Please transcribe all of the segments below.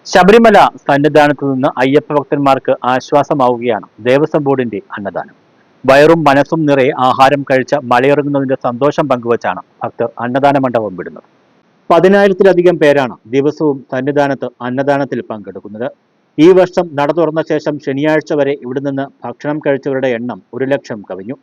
ശബരിമല സന്നിധാനത്തു നിന്ന് അയ്യപ്പ ഭക്തന്മാർക്ക് ആശ്വാസമാവുകയാണ് ദേവസ്വം ബോർഡിന്റെ അന്നദാനം. വയറും മനസ്സും നിറയെ ആഹാരം കഴിച്ച മലയിറങ്ങുന്നതിന്റെ സന്തോഷം പങ്കുവച്ചാണ് ഭക്തർ അന്നദാന മണ്ഡപം വിടുന്നത്. 10,000-ലധികം പേരാണ് ദിവസവും സന്നിധാനത്ത് അന്നദാനത്തിൽ പങ്കെടുക്കുന്നത്. ഈ വർഷം നട തുറന്ന ശേഷം ശനിയാഴ്ച വരെ ഇവിടെ നിന്ന് ഭക്ഷണം കഴിച്ചവരുടെ എണ്ണം 1,00,000 കവിഞ്ഞു.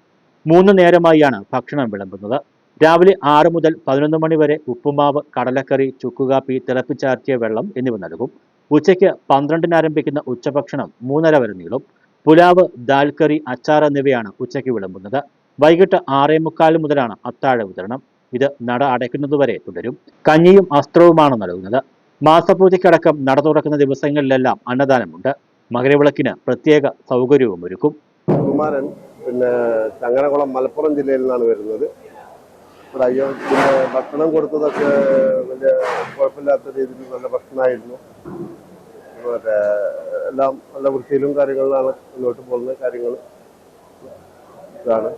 3 നേരമായാണ് ഭക്ഷണം വിളമ്പുന്നത്. രാവിലെ 6 മുതൽ 11 മണി വരെ ഉപ്പുമാവ്, കടലക്കറി, ചുക്കുകാപ്പി, തിളപ്പിച്ചാറ്റിയ വെള്ളം എന്നിവ നൽകും. ഉച്ചയ്ക്ക് 12-ന് ആരംഭിക്കുന്ന ഉച്ചഭക്ഷണം 3:30 വരെ നീളും. പുലാവ്, ദാൽ കറി, അച്ചാർ എന്നിവയാണ് ഉച്ചയ്ക്ക് വിളമ്പുന്നത്. വൈകിട്ട് 6:45 മുതലാണ് അത്താഴ വിതരണം. ഇത് നട അടയ്ക്കുന്നതുവരെ തുടരും. കഞ്ഞിയും അസ്ത്രവുമാണ് നൽകുന്നത്. മാസപൂജയ്ക്കടക്കം നട തുറക്കുന്ന ദിവസങ്ങളിലെല്ലാം അന്നദാനമുണ്ട്. മകരവിളക്കിന് പ്രത്യേക സൗകര്യവും ഒരുക്കും. കുമാരൻ ചങ്ങനകുളം മലപ്പുറം ജില്ലയിൽ നിന്നാണ് വരുന്നത്. ഇവിടെ ഭക്ഷണം കൊടുത്തതൊക്കെ വലിയ കുഴപ്പമില്ലാത്ത രീതിയിൽ നല്ല ഭക്ഷണമായിരുന്നു. എല്ലാം നല്ല വൃത്തിയിലും കാര്യങ്ങളിലാണ് മുന്നോട്ട് പോകുന്ന കാര്യങ്ങൾ. ഇതാണ്.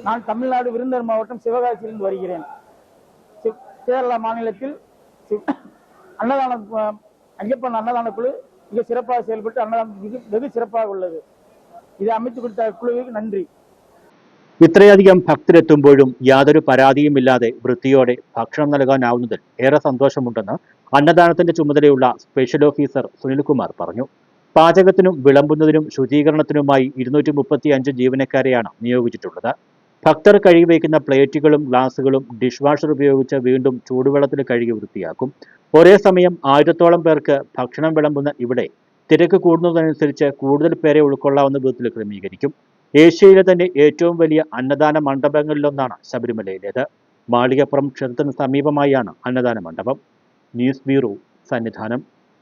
நான் தமிழ்நாடு விருந்தர் மாவட்டம் சிவகாசியிலிருந்து வருகிறேன். கேரளா மாநிலத்தில் அன்னதானம் ஐயப்பன் அன்னதான குழு மிக சிறப்பாக செயல்பட்டு அன்னதானம் வெகு சிறப்பாக உள்ளது. இதை அமைத்து கொடுத்த குழுவிற்கு நன்றி. ഇത്രയധികം ഭക്തരെത്തുമ്പോഴും യാതൊരു പരാതിയുമില്ലാതെ വൃത്തിയോടെ ഭക്ഷണം നൽകാനാവുന്നതിൽ ഏറെ സന്തോഷമുണ്ടെന്ന് അന്നദാനത്തിന്റെ ചുമതലയുള്ള സ്പെഷ്യൽ ഓഫീസർ സുനിൽകുമാർ പറഞ്ഞു. പാചകത്തിനും വിളമ്പുന്നതിനും ശുചീകരണത്തിനുമായി 235 ജീവനക്കാരെയാണ് നിയോഗിച്ചിട്ടുള്ളത്. ഭക്തർ കഴുകി വയ്ക്കുന്ന പ്ലേറ്റുകളും ഗ്ലാസുകളും ഡിഷ് വാഷർ ഉപയോഗിച്ച് വീണ്ടും ചൂടുവെള്ളത്തിൽ കഴുകി വൃത്തിയാക്കും. ഒരേ സമയം 1000-ഓളം പേർക്ക് ഭക്ഷണം വിളമ്പുന്ന ഇവിടെ തിരക്ക് കൂടുന്നതനുസരിച്ച് കൂടുതൽ പേരെ ഉൾക്കൊള്ളാവുന്ന വിധത്തിൽ ക്രമീകരിക്കും. ഏഷ്യയിലെ തന്നെ ഏറ്റവും വലിയ അന്നദാന മണ്ഡപങ്ങളിലൊന്നാണ് ശബരിമലയിലേത്. മാളികപ്പുറം ക്ഷേത്രത്തിന് സമീപമായാണ് അന്നദാന മണ്ഡപം. News bureau, Sannidhanam.